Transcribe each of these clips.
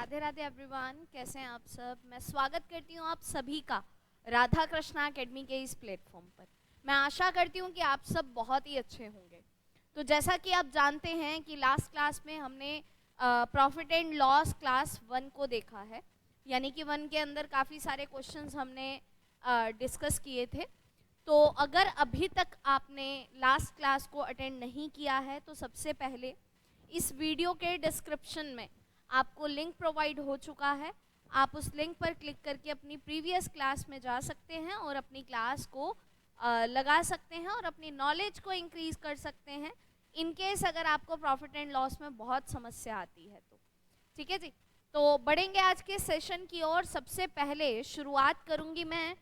Radhe Radhe everyone, कैसे हैं आप सब। मैं स्वागत करती हूं आप सभी का राधा कृष्णा एकेडमी के इस प्लेटफॉर्म पर। मैं आशा करती हूं कि आप सब बहुत ही अच्छे होंगे। तो जैसा कि आप जानते हैं कि लास्ट क्लास में हमने प्रॉफिट एंड लॉस क्लास 1 को देखा है, यानी कि 1 के अंदर काफ़ी सारे क्वेश्चंस हमने डिस्कस किए थे। तो अगर अभी तक आपने लास्ट क्लास को अटेंड नहीं किया है तो सबसे पहले इस वीडियो के डिस्क्रिप्शन में आपको लिंक प्रोवाइड हो चुका है। आप उस लिंक पर क्लिक करके अपनी प्रीवियस क्लास में जा सकते हैं और अपनी क्लास को लगा सकते हैं और अपनी नॉलेज को इंक्रीज कर सकते हैं, इन केस अगर आपको प्रॉफिट एंड लॉस में बहुत समस्या आती है तो। ठीक है जी, तो बढ़ेंगे आज के सेशन की ओर। सबसे पहले शुरुआत करूंगी मैं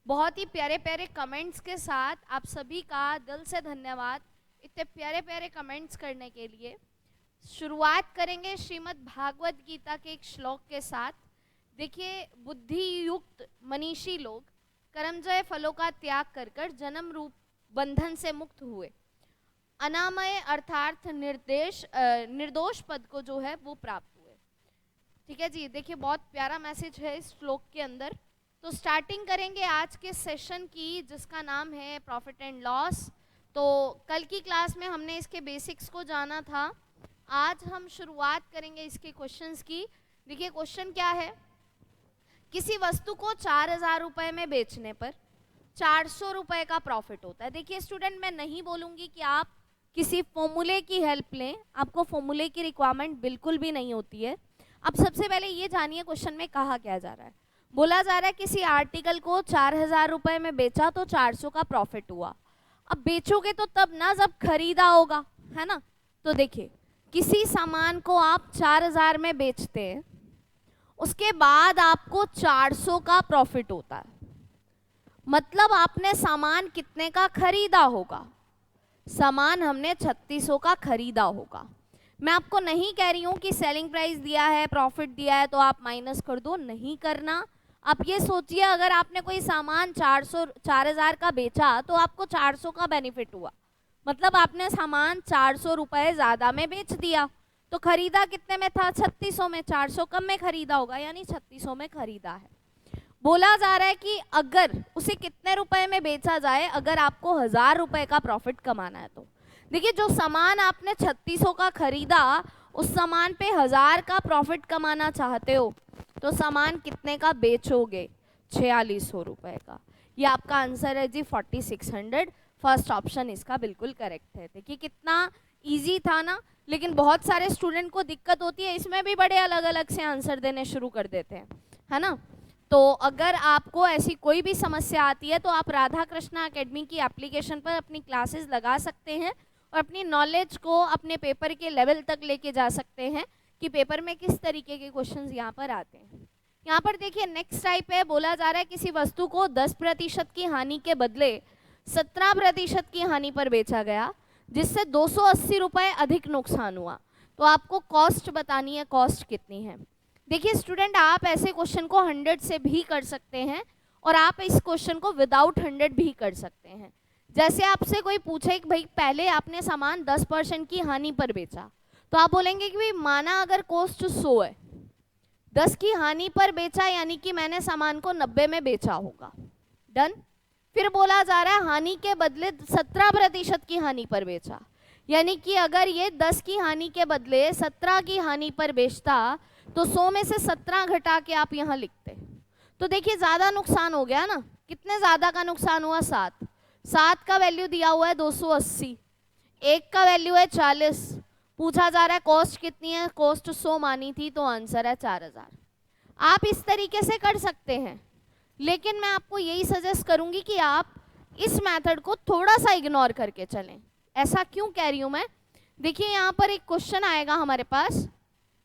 बहुत ही प्यारे प्यारे कमेंट्स के साथ। आप सभी का दिल से धन्यवाद इतने प्यारे प्यारे कमेंट्स करने के लिए। शुरुआत करेंगे श्रीमद् भागवत गीता के एक श्लोक के साथ। देखिए, बुद्धि युक्त मनीषी लोग कर्मजय फलों का त्याग कर कर जन्म रूप बंधन से मुक्त हुए, अनामय अर्थार्थ निर्दोष पद को जो है वो प्राप्त हुए। ठीक है जी, देखिए बहुत प्यारा मैसेज है इस श्लोक के अंदर। तो स्टार्टिंग करेंगे आज के सेशन की, जिसका नाम है प्रॉफिट एंड लॉस। तो कल की क्लास में हमने इसके बेसिक्स को जाना था, आज हम शुरुआत करेंगे इसके क्वेश्चंस की। देखिए क्वेश्चन क्या है, किसी वस्तु को 4000 रुपए में बेचने पर 400 रुपए का प्रॉफिट होता है। देखिए स्टूडेंट, मैं नहीं बोलूंगी कि आप किसी फॉर्मूले की हेल्प लें, आपको फॉर्मूले की रिक्वायरमेंट बिल्कुल भी नहीं होती है। अब सबसे पहले ये जानिए क्वेश्चन में कहा क्या जा रहा है। बोला जा रहा है किसी आर्टिकल को 4000 रुपए में बेचा तो 400 का प्रॉफिट हुआ। अब बेचोगे तो तब ना जब खरीदा होगा, है ना। तो देखिए, किसी सामान को आप 4000 में बेचते हैं, उसके बाद आपको 400 का प्रॉफिट होता है। मतलब आपने सामान कितने का खरीदा होगा? सामान हमने 3600 का खरीदा होगा। मैं आपको नहीं कह रही हूं कि सेलिंग प्राइस दिया है, प्रॉफिट दिया है तो आप माइनस कर दो, नहीं करना। आप ये सोचिए, अगर आपने कोई सामान 4000 का बेचा तो आपको 400 का बेनिफिट हुआ, मतलब आपने सामान 400 रुपए ज़्यादा में बेच दिया। तो खरीदा कितने में था? 3600 में। 400 कम में खरीदा होगा, यानी 3600 में खरीदा है। बोला जा रहा है कि अगर उसे कितने रुपए में बेचा जाए अगर आपको 1000 रुपए का प्रॉफिट कमाना है तो। देखिए, जो सामान आपने 3600 का खरीदा, उस सामान पे 1000 का प्रॉफिट कमाना चाहते हो तो सामान कितने का बेचोगे? 4600 रुपए का। ये आपका आंसर है जी, 4600। फर्स्ट ऑप्शन इसका बिल्कुल करेक्ट है। देखिए कितना इजी था ना, लेकिन बहुत सारे स्टूडेंट को दिक्कत होती है, इसमें भी बड़े अलग अलग से आंसर देने शुरू कर देते हैं, है ना। तो अगर आपको ऐसी कोई भी समस्या आती है तो आप राधा कृष्णा एकेडमी की एप्लीकेशन पर अपनी क्लासेस लगा सकते हैं और अपनी नॉलेज को अपने पेपर के लेवल तक लेके जा सकते हैं कि पेपर में किस तरीके के क्वेश्चंस यहाँ पर आते हैं। यहाँ पर देखिए नेक्स्ट टाइप है, बोला जा रहा है किसी वस्तु को 10% की हानि के बदले 17% की हानि पर बेचा गया, जिससे 280 रुपए अधिक नुकसान हुआ। तो आपको कॉस्ट बतानी है, कॉस्ट कितनी है। देखिए स्टूडेंट, आप ऐसे क्वेश्चन को 100 से भी कर सकते हैं और आप इस क्वेश्चन को विदाउट 100 भी कर सकते हैं। जैसे आपसे कोई पूछे कि भाई पहले आपने सामान 10% की हानि पर बेचा, तो आप बोलेंगे कि भाई माना अगर कॉस्ट 100 है, 10 की हानि पर बेचा, यानी कि मैंने सामान को 90 में बेचा होगा। डन। फिर बोला जा रहा है हानि के बदले 17% की हानि पर बेचा, यानी कि अगर ये 10 की हानि के बदले 17 की हानि पर बेचता तो 100 में से 17 घटा के आप यहाँ लिखते। तो देखिए ज़्यादा नुकसान हो गया ना। कितने ज़्यादा का नुकसान हुआ? 7 का वैल्यू दिया हुआ है 280, 1 का वैल्यू है 40। पूछा जा रहा है कॉस्ट कितनी है, कॉस्ट 100 मानी थी तो आंसर है 4000। आप इस तरीके से कर सकते हैं, लेकिन मैं आपको यही सजेस्ट करूंगी कि आप इस मेथड को थोड़ा सा इग्नोर करके चलें। ऐसा क्यों कह रही हूं मैं? देखिए यहाँ पर एक क्वेश्चन आएगा हमारे पास।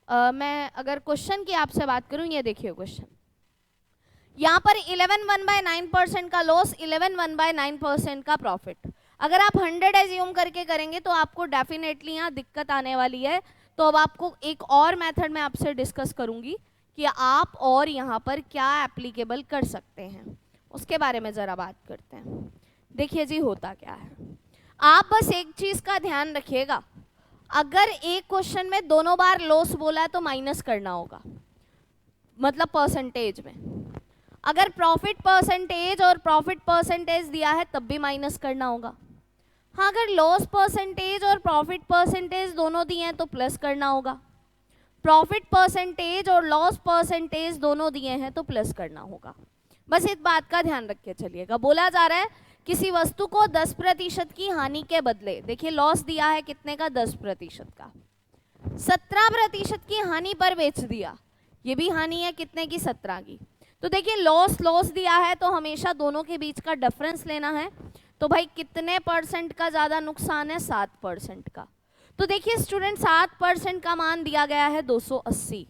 मैं अगर क्वेश्चन की आपसे बात करूं, ये देखिए क्वेश्चन यहाँ पर 11/9% का लॉस, 11/9% का प्रॉफिट। अगर आप 100 एज्यूम करके करेंगे तो आपको डेफिनेटली यहाँ दिक्कत आने वाली है। तो अब आपको एक और मेथड मैं आपसे डिस्कस करूंगी कि आप और यहाँ पर क्या एप्लीकेबल कर सकते हैं, उसके बारे में ज़रा बात करते हैं। देखिए जी होता क्या है, आप बस एक चीज़ का ध्यान रखिएगा, अगर एक क्वेश्चन में दोनों बार लॉस बोला है तो माइनस करना होगा। मतलब परसेंटेज में। अगर प्रॉफिट परसेंटेज और प्रॉफिट परसेंटेज दिया है तब भी माइनस करना होगा। हाँ, अगर लॉस परसेंटेज और प्रॉफिट परसेंटेज दोनों दिए हैं तो प्लस करना होगा। प्रॉफिट परसेंटेज और लॉस परसेंटेज दोनों दिए हैं तो प्लस करना होगा। बस इस बात का ध्यान रख के चलिएगा। बोला जा रहा है किसी वस्तु को 10% की हानि के बदले, देखिए लॉस दिया है कितने का, 10% का, 17% की हानि पर बेच दिया। ये भी हानि है कितने की, 17 की। तो देखिए लॉस दिया है तो हमेशा दोनों के बीच का डिफरेंस लेना है। तो भाई कितने परसेंट का ज़्यादा नुकसान है, 7% का। तो देखिए स्टूडेंट 7% का मान दिया गया है 280।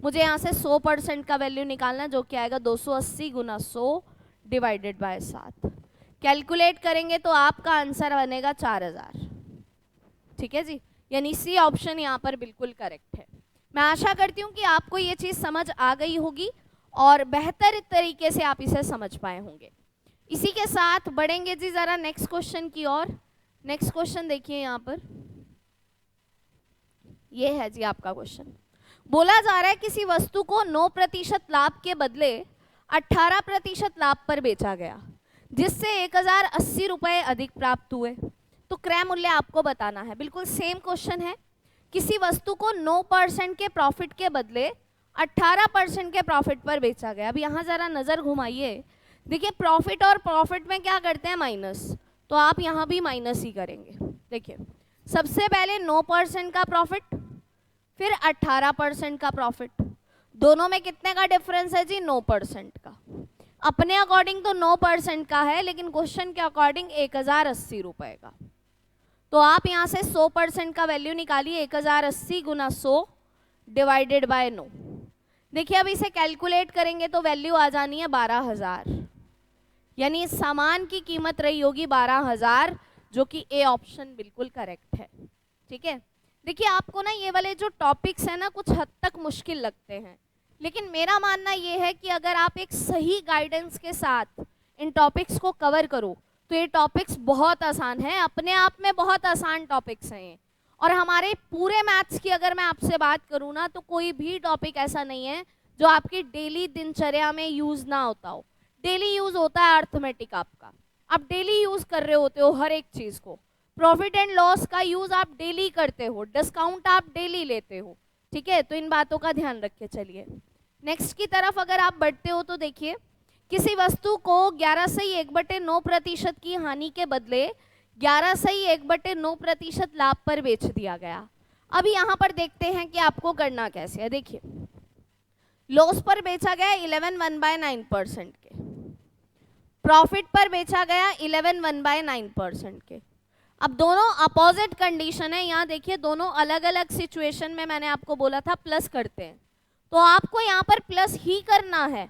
मुझे यहाँ से 100% का वैल्यू निकालना है, जो कि आएगा 280 गुना 100 डिवाइडेड बाय 7। कैलकुलेट करेंगे तो आपका आंसर बनेगा 4000। ठीक है जी, यानी सी ऑप्शन यहाँ पर बिल्कुल करेक्ट है। मैं आशा करती हूँ कि आपको ये चीज़ समझ आ गई होगी और बेहतर तरीके से आप इसे समझ पाए होंगे। इसी के साथ बढ़ेंगे जी ज़रा नेक्स्ट क्वेश्चन की ओर। नेक्स्ट क्वेश्चन देखिए यहाँ पर, ये है जी आपका क्वेश्चन। बोला जा रहा है किसी वस्तु को 9% लाभ के बदले 18% लाभ पर बेचा गया, जिससे 1080 रुपये अधिक प्राप्त हुए। तो क्रय मूल्य आपको बताना है। बिल्कुल सेम क्वेश्चन है। किसी वस्तु को 9% के प्रॉफिट के बदले 18% के प्रॉफिट पर बेचा गया। अब यहाँ ज़रा नज़र घुमाइए, देखिए प्रॉफिट और प्रॉफिट में क्या करते हैं, माइनस, तो आप यहाँ भी माइनस ही करेंगे। देखिए सबसे पहले 9% का प्रॉफिट, फिर 18% का प्रॉफिट, दोनों में कितने का डिफरेंस है जी, 9% का। अपने अकॉर्डिंग तो 9% का है, लेकिन क्वेश्चन के अकॉर्डिंग 1080 रुपये का। तो आप यहाँ से 100% का वैल्यू निकालिए, 1080 गुना 100 डिवाइडेड बाय 9। देखिए अब इसे कैलकुलेट करेंगे तो वैल्यू आ जानी है 12000, यानी इस सामान की कीमत रही होगी 12000, जो कि ए ऑप्शन बिल्कुल करेक्ट है। ठीक है, देखिए आपको ना ये वाले जो टॉपिक्स हैं ना कुछ हद तक मुश्किल लगते हैं, लेकिन मेरा मानना ये है कि अगर आप एक सही गाइडेंस के साथ इन टॉपिक्स को कवर करो तो ये टॉपिक्स बहुत आसान है, अपने आप में बहुत आसान टॉपिक्स हैं ये। और हमारे पूरे मैथ्स की अगर मैं आपसे बात करूँ ना, तो कोई भी टॉपिक ऐसा नहीं है जो आपकी डेली दिनचर्या में यूज़ ना होता हो। डेली यूज़ होता है अर्थमेटिक आपका, आप डेली यूज़ कर रहे होते हो हर एक चीज़ को। प्रॉफिट एंड लॉस का यूज़ आप डेली करते हो, डिस्काउंट आप डेली लेते हो। ठीक है, तो इन बातों का ध्यान रख के चलिए। नेक्स्ट की तरफ अगर आप बढ़ते हो तो देखिए किसी वस्तु को 11/1/9% की हानि के बदले 11/1/9% लाभ पर बेच दिया गया। अभी यहाँ पर देखते हैं कि आपको करना कैसे है। देखिए लॉस पर बेचा गया 11/1/9% के, प्रॉफिट पर बेचा गया 11/1/9% के। अब दोनों अपोजिट कंडीशन है, यहाँ देखिए दोनों अलग अलग सिचुएशन में मैंने आपको बोला था प्लस करते हैं, तो आपको यहाँ पर प्लस ही करना है।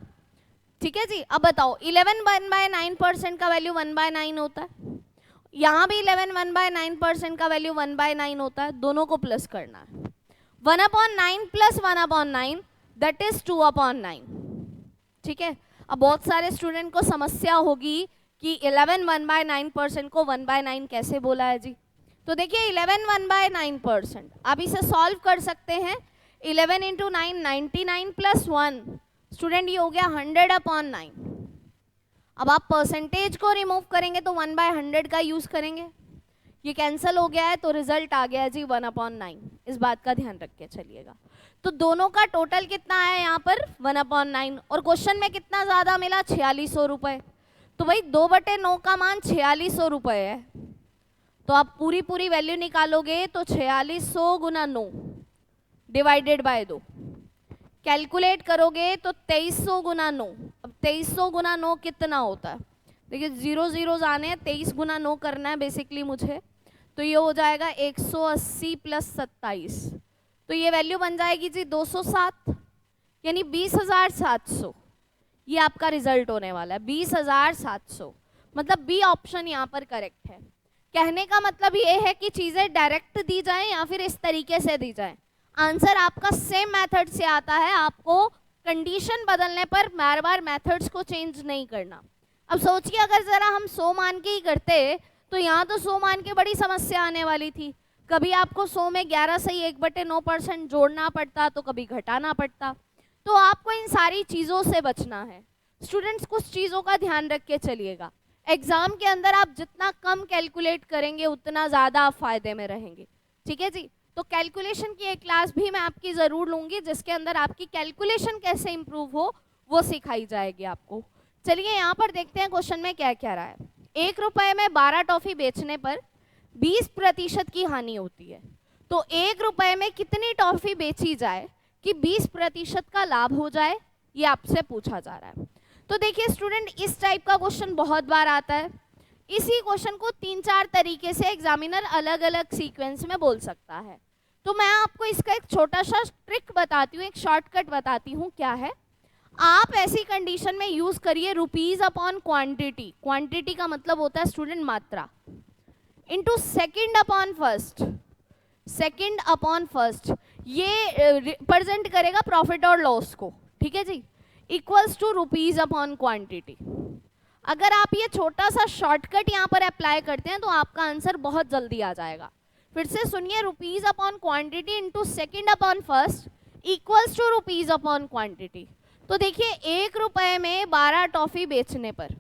ठीक है जी, अब बताओ 11/1/9% का वैल्यू 1/9 होता है, यहाँ भी 11/1/9% का वैल्यू 1/9 होता है, दोनों को प्लस करना है। 1/9 प्लस 1/9 दैट इज 2/9। ठीक है, अब बहुत सारे स्टूडेंट को समस्या होगी कि 11/1/9% को 1/9 कैसे बोला है जी। तो देखिए 11/1/9% आप इसे सॉल्व कर सकते हैं। 11 इंटू 9 99 प्लस 1 स्टूडेंट ये हो गया 100/9। अब आप परसेंटेज को रिमूव करेंगे तो 1/100 का यूज करेंगे, ये कैंसिल हो गया है तो रिजल्ट आ गया जी 1/9। इस बात का ध्यान रख के चलिएगा। तो दोनों का टोटल कितना है यहाँ पर 1/9, और क्वेश्चन में कितना ज़्यादा मिला 4600 रुपये। तो भाई 2/9 का मान 4600 रुपये है, तो आप पूरी वैल्यू निकालोगे तो 4600 गुना 9 डिवाइडेड बाय 2, कैलकुलेट करोगे तो 2300 गुना 9। अब 2300 गुना 9 कितना होता है, देखिए 0 0 आने हैं, 23 गुना 9 करना है बेसिकली मुझे, तो ये हो जाएगा 180 प्लस 27, तो ये वैल्यू बन जाएगी जी 207, यानी 20,700। ये आपका रिजल्ट होने वाला है 20,700, मतलब बी ऑप्शन यहाँ पर करेक्ट है। कहने का मतलब ये है कि चीज़ें डायरेक्ट दी जाएं या फिर इस तरीके से दी जाएं, आंसर आपका सेम मेथड से आता है, आपको कंडीशन बदलने पर बार बार मेथड्स को चेंज नहीं करना। अब सोचिए अगर ज़रा हम 100 मान के ही करते तो यहाँ तो 100 मान के बड़ी समस्या आने वाली थी, कभी आपको 100 में 11/1/9% जोड़ना पड़ता तो कभी घटाना पड़ता। तो आपको इन सारी चीज़ों से बचना है। स्टूडेंट्स कुछ चीज़ों का ध्यान रख के चलिएगा, एग्जाम के अंदर आप जितना कम कैलकुलेट करेंगे उतना ज़्यादा आप फायदे में रहेंगे, ठीक है जी। तो कैलकुलेशन की एक क्लास भी मैं आपकी ज़रूर लूँगी जिसके अंदर आपकी कैलकुलेशन कैसे इम्प्रूव हो वो सिखाई जाएगी आपको। चलिए यहाँ पर देखते हैं क्वेश्चन में क्या क्या रहा है। 1 रुपये में 12 टॉफ़ी बेचने पर 20% की हानि होती है, तो 1 रुपये में कितनी टॉफ़ी बेची जाए कि 20% का लाभ हो जाए, ये आपसे पूछा जा रहा है। तो देखिए स्टूडेंट, इस टाइप का क्वेश्चन बहुत बार आता है। इसी क्वेश्चन को 3-4 तरीके से एग्जामिनर अलग अलग सीक्वेंस में बोल सकता है। तो मैं आपको इसका एक छोटा सा ट्रिक बताती हूँ, एक शॉर्टकट बताती हूँ। क्या है, आप ऐसी कंडीशन में यूज करिए रुपीज अपॉन क्वांटिटी, क्वांटिटी का मतलब होता है स्टूडेंट मात्रा, into second upon first, second upon first, ये रिप्रेजेंट करेगा प्रॉफिट और लॉस को, ठीक है जी, equals to rupees upon quantity. अगर आप ये छोटा सा शॉर्टकट यहाँ पर अप्लाई करते हैं तो आपका आंसर बहुत जल्दी आ जाएगा। फिर से सुनिए, rupees upon quantity into second upon first equals to rupees upon quantity. तो देखिए 1 रुपये में 12 टॉफी बेचने पर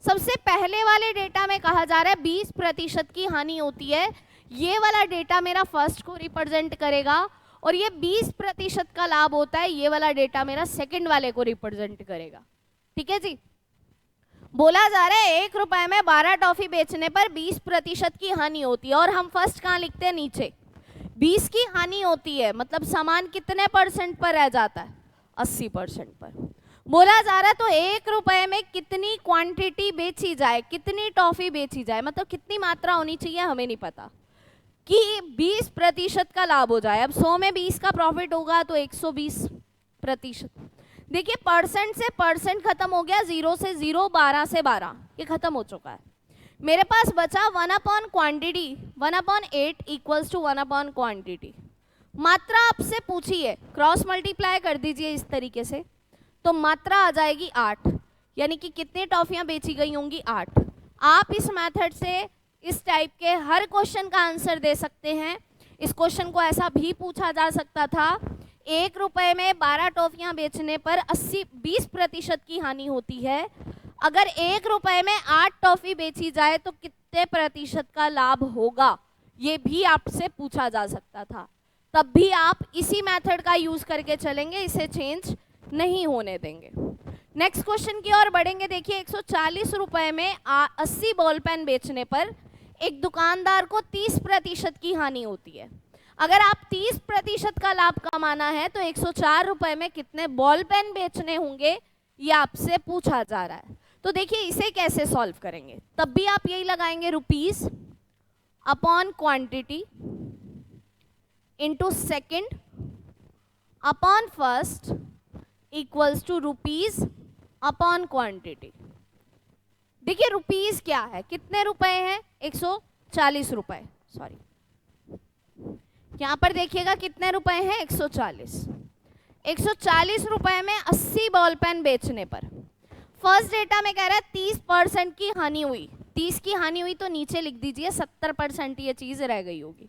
सबसे पहले वाले डेटा में कहा जा रहा है 20% की हानि होती है, ये वाला डेटा मेरा फर्स्ट को रिप्रेजेंट करेगा, और ये 20% का लाभ होता है, ये वाला डेटा मेरा सेकंड वाले को रिप्रेजेंट करेगा, ठीक है जी। बोला जा रहा है 1 रुपये में 12 टॉफी बेचने पर 20% की हानि होती है, और हम फर्स्ट कहाँ लिखते हैं, नीचे 20 की हानि होती है, मतलब सामान कितने परसेंट पर रह जाता है, 80% पर। बोला जा रहा है तो 1 रुपये में कितनी क्वांटिटी बेची जाए, कितनी टॉफी बेची जाए, मतलब कितनी मात्रा होनी चाहिए हमें नहीं पता, कि 20% का लाभ हो जाए। अब 100 में 20 का प्रॉफिट होगा तो 120%। देखिए परसेंट से परसेंट खत्म हो गया, 0 से 0, 12 से 12, ये खत्म हो चुका है। मेरे पास बचा 1 upon quantity, 1 upon 8 equals to 1 upon quantity. मात्रा आपसे पूछी है, क्रॉस मल्टीप्लाई कर दीजिए इस तरीके से, तो मात्रा आ जाएगी 8, यानी कि कितनी टॉफियां बेची गई होंगी, 8। आप इस मेथड से इस टाइप के हर क्वेश्चन का आंसर दे सकते हैं। इस क्वेश्चन को ऐसा भी पूछा जा सकता था, 1 रुपये में 12 टॉफियां बेचने पर 20% की हानि होती है, अगर 1 रुपये में 8 टॉफी बेची जाए तो कितने प्रतिशत का लाभ होगा, ये भी आपसे पूछा जा सकता था। तब भी आप इसी मेथड का यूज करके चलेंगे, इसे चेंज नहीं होने देंगे। नेक्स्ट क्वेश्चन की ओर बढ़ेंगे। देखिए 140 रुपये में 80 बॉल पेन बेचने पर एक दुकानदार को 30% की हानि होती है। अगर आप 30% का लाभ कमाना है तो 104 रुपये में कितने बॉल पेन बेचने होंगे, ये आपसे पूछा जा रहा है। तो देखिए इसे कैसे सॉल्व करेंगे, तब भी आप यही लगाएंगे, rupees upon quantity into second upon first equals to rupees upon quantity. देखिए रुपीज क्या है, कितने रुपए हैं, 140 रुपए, सॉरी यहां पर देखिएगा कितने रुपए हैं, 140। 140 रुपए में 80 बॉल पेन बेचने पर फर्स्ट डेटा में कह रहा है 30% की हानि हुई, 30 की हानि हुई तो नीचे लिख दीजिए 70% ये चीज रह गई होगी।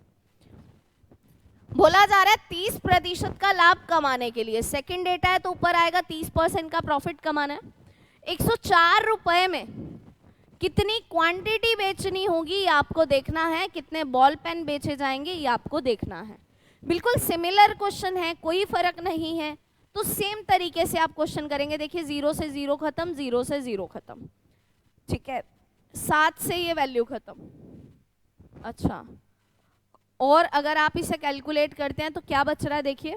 बोला जा रहा है 30% का लाभ कमाने के लिए, सेकंड डेटा है तो ऊपर आएगा 30% का प्रॉफिट कमाना है। 104 रुपए में कितनी क्वांटिटी बेचनी होगी ये आपको देखना है, कितने बॉल पेन बेचे जाएंगे ये आपको देखना है। बिल्कुल सिमिलर क्वेश्चन है, कोई फर्क नहीं है, तो सेम तरीके से आप क्वेश्चन करेंगे। देखिए 0 से 0 खत्म, 0 से 0 खत्म, ठीक है, 7 से ये वैल्यू खत्म। अच्छा, और अगर आप इसे कैलकुलेट करते हैं तो क्या बच रहा है, देखिए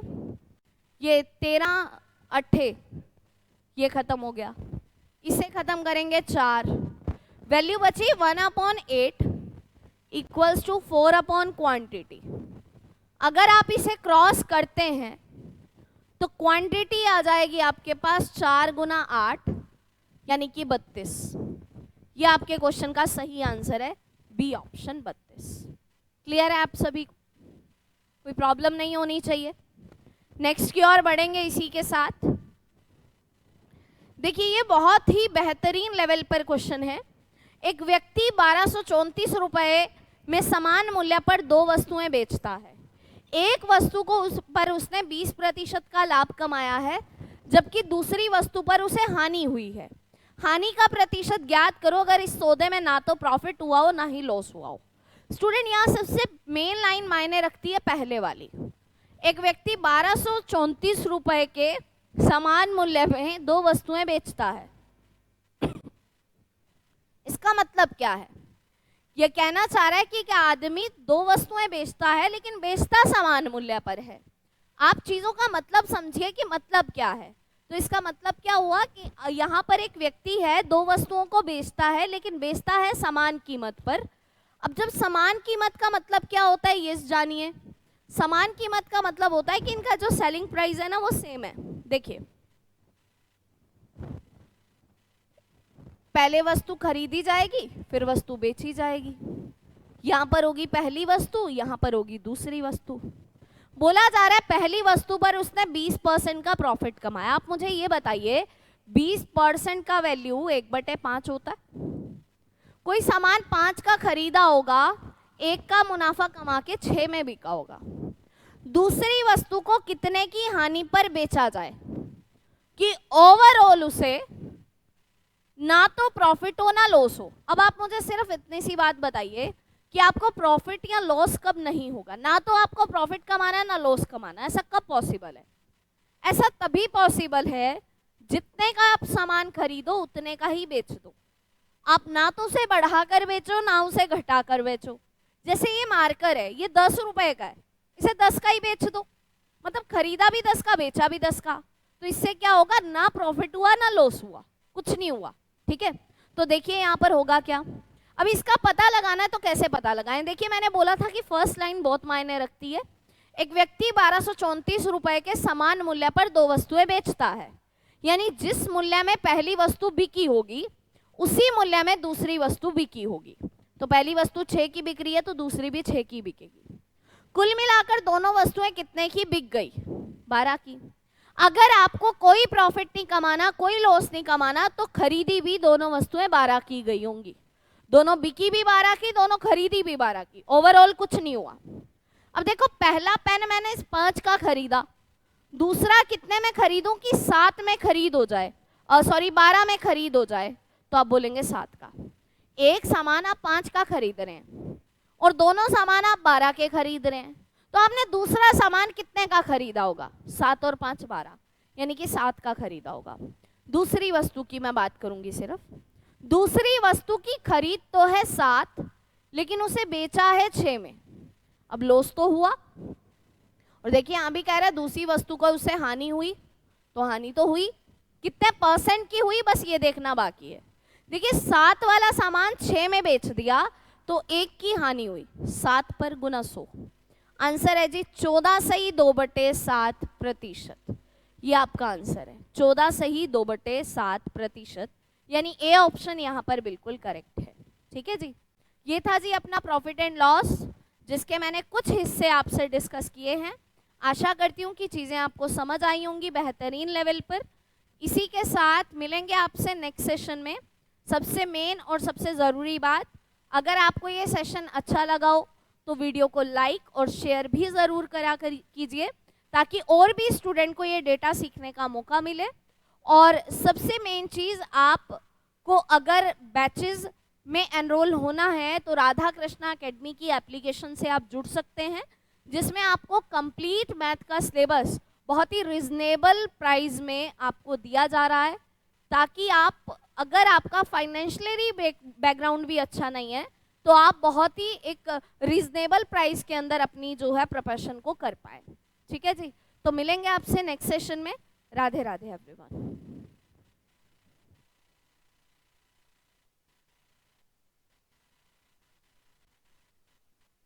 ये 13 8 ये खत्म हो गया, इसे खत्म करेंगे 4, वैल्यू बची 1 upon 8 equals to 4 upon quantity. अगर आप इसे क्रॉस करते हैं तो क्वांटिटी आ जाएगी आपके पास 4 गुना 8 यानी कि 32। ये आपके क्वेश्चन का सही आंसर है, बी ऑप्शन 32। क्लियर है आप सभी को, कोई प्रॉब्लम नहीं होनी चाहिए। नेक्स्ट की ओर बढ़ेंगे इसी के साथ। देखिए ये बहुत ही बेहतरीन लेवल पर क्वेश्चन है। एक व्यक्ति 1234 रुपए में समान मूल्य पर 2 वस्तुएं बेचता है। एक वस्तु को उस पर उसने 20% का लाभ कमाया है, जबकि दूसरी वस्तु पर उसे हानि हुई है। हानि का प्रतिशत ज्ञात करो अगर इस सौदे में ना तो प्रॉफिट हुआ हो ना ही लॉस हुआ हो। स्टूडेंट यहाँ सबसे मेन लाइन मायने रखती है पहले वाली। एक व्यक्ति 1234 रुपए के समान मूल्य में दो वस्तुएं बेचता है। इसका मतलब क्या है? यह कहना चाह रहा है कि क्या आदमी दो वस्तुएं बेचता है लेकिन बेचता समान मूल्य पर है। आप चीजों का मतलब समझिए कि मतलब क्या है। तो इसका मतलब क्या हुआ कि यहाँ पर एक व्यक्ति है, दो वस्तुओं को बेचता है लेकिन बेचता है समान कीमत पर। अब जब समान कीमत का मतलब क्या होता है ये जानिए। समान कीमत का मतलब होता है कि इनका जो सेलिंग प्राइस है ना वो सेम है। देखिए, पहले वस्तु खरीदी जाएगी फिर वस्तु बेची जाएगी। यहाँ पर होगी पहली वस्तु, यहाँ पर होगी दूसरी वस्तु। बोला जा रहा है पहली वस्तु पर उसने 20% का प्रॉफिट कमाया। आप मुझे ये बताइए 20% का वैल्यू 1/5 होता है। कोई सामान 5 का खरीदा होगा, 1 का मुनाफा कमा के 6 में बिका होगा। दूसरी वस्तु को कितने की हानि पर बेचा जाए कि ओवरऑल उसे ना तो प्रॉफिट हो ना लॉस हो। अब आप मुझे सिर्फ इतनी सी बात बताइए कि आपको प्रॉफिट या लॉस कब नहीं होगा। ना तो आपको प्रॉफिट कमाना है ना लॉस कमाना है। ऐसा कब पॉसिबल है? ऐसा तभी पॉसिबल है जितने का आप सामान खरीदो उतने का ही बेच दो। आप ना तो उसे बढ़ाकर बेचो ना उसे घटाकर बेचो। जैसे ये मार्कर है, ये 10 रुपए का है, इसे 10 का ही बेच दो। मतलब खरीदा भी 10 का, बेचा भी 10 का। तो इससे क्या होगा? ना प्रॉफिट हुआ ना लॉस हुआ, कुछ नहीं हुआ। ठीक है, तो देखिए यहाँ पर होगा क्या। अब इसका पता लगाना है तो कैसे पता लगाएं? देखिए, मैंने बोला था कि फर्स्ट लाइन बहुत मायने रखती है। एक व्यक्ति 1234 रुपए के समान मूल्य पर दो वस्तुएं बेचता है, यानी जिस मूल्य में पहली वस्तु बिकी होगी उसी मूल्य में दूसरी वस्तु बिकी होगी। तो पहली वस्तु 6 की बिक रही है तो दूसरी भी 6 की बिकेगी। कुल मिलाकर दोनों वस्तुएं कितने की बिक गई? 12 की। अगर आपको कोई प्रॉफिट नहीं कमाना, कोई लॉस नहीं कमाना, तो खरीदी भी दोनों वस्तुएं 12 की गई होंगी। दोनों बिकी भी 12 की, दोनों खरीदी भी 12 की। ओवरऑल कुछ नहीं हुआ। अब देखो, पहला पेन मैंने इस 5 का खरीदा, दूसरा कितने में खरीदूं कि 7 में खरीद हो जाए, 12 में खरीद हो जाए, तो आप बोलेंगे 7 का। एक सामान आप 5 का खरीद रहे हैं और दोनों सामान आप 12 के खरीद रहे हैं, तो आपने दूसरा सामान कितने का खरीदा होगा? 7 और 5 12, यानी कि 7 का खरीदा होगा। दूसरी वस्तु की मैं बात करूंगी सिर्फ। दूसरी वस्तु की खरीद तो है 7, लेकिन उसे बेचा है 6 में। अब लॉस तो हुआ। और देखिए यहाँ भी कह रहा है दूसरी वस्तु को उसे हानि हुई, तो हानि तो हुई। कितने % की हुई बस ये देखना बाकी है। देखिए 7 वाला सामान 6 में बेच दिया तो 1 की हानि हुई। 7 पर गुना 100। आंसर है जी 14 सही 2/7%। ये आपका आंसर है 14 सही 2/7%, यानी ए ऑप्शन यहाँ पर बिल्कुल करेक्ट है। ठीक है जी, ये था जी अपना प्रॉफिट एंड लॉस, जिसके मैंने कुछ हिस्से आपसे डिस्कस किए हैं। आशा करती हूँ कि चीज़ें आपको समझ आई होंगी बेहतरीन लेवल पर। इसी के साथ मिलेंगे आपसे नेक्स्ट सेशन में। सबसे मेन और सबसे ज़रूरी बात, अगर आपको ये सेशन अच्छा लगा हो तो वीडियो को लाइक और शेयर भी ज़रूर कीजिए, ताकि और भी स्टूडेंट को ये डेटा सीखने का मौका मिले। और सबसे मेन चीज़, आपको अगर बैचेस में एनरोल होना है तो राधा कृष्णा एकेडमी की एप्लीकेशन से आप जुड़ सकते हैं, जिसमें आपको कंप्लीट मैथ का सिलेबस बहुत ही रिजनेबल प्राइस में आपको दिया जा रहा है, ताकि आप, अगर आपका फाइनेंशियली बैकग्राउंड भी अच्छा नहीं है, तो आप बहुत ही एक रीजनेबल प्राइस के अंदर अपनी जो है प्रोफेशन को कर पाए। ठीक है जी, तो मिलेंगे आपसे नेक्स्ट सेशन में। राधे राधे एवरीवन।